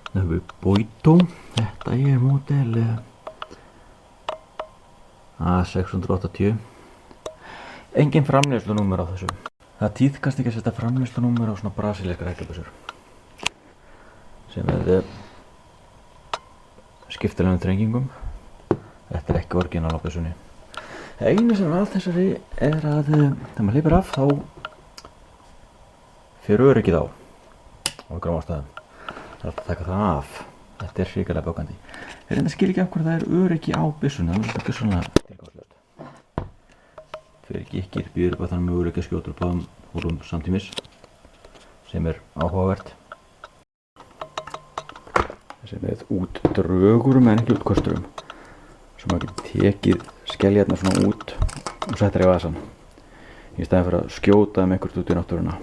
Það höfum við Boito. Þetta er módel A680. Engin framleiðslunúmer á þessu. Það tíðkast ekki að setja framleiðslunúmer á svona brasilískar haglabyssur sem með skiptilegum þrengingum. Þetta er ekki orginal á byssunni. Það eina sem er að þessari er að þegar maður hleypir af þá fer öryggið á einhverjum ástæðum. Það er alltaf að taka það af. Þetta er hrikalega bókandi. Ég reynda að skilja ekki af hverju það er öryggi á byssunni. Það er alltaf gjörsamlega tilgangslaust. Fyrir gikkir býður upp á þannig möguleika að skjóta úr báðum hólum samtímis sem er áhugavert. Þessi með út drögurum en ekki út kosturum. Svo maður getur tekið skeljarnar svona út og settar í vasan í staðinn fyrir að skjóta einhvert út í náttúruna.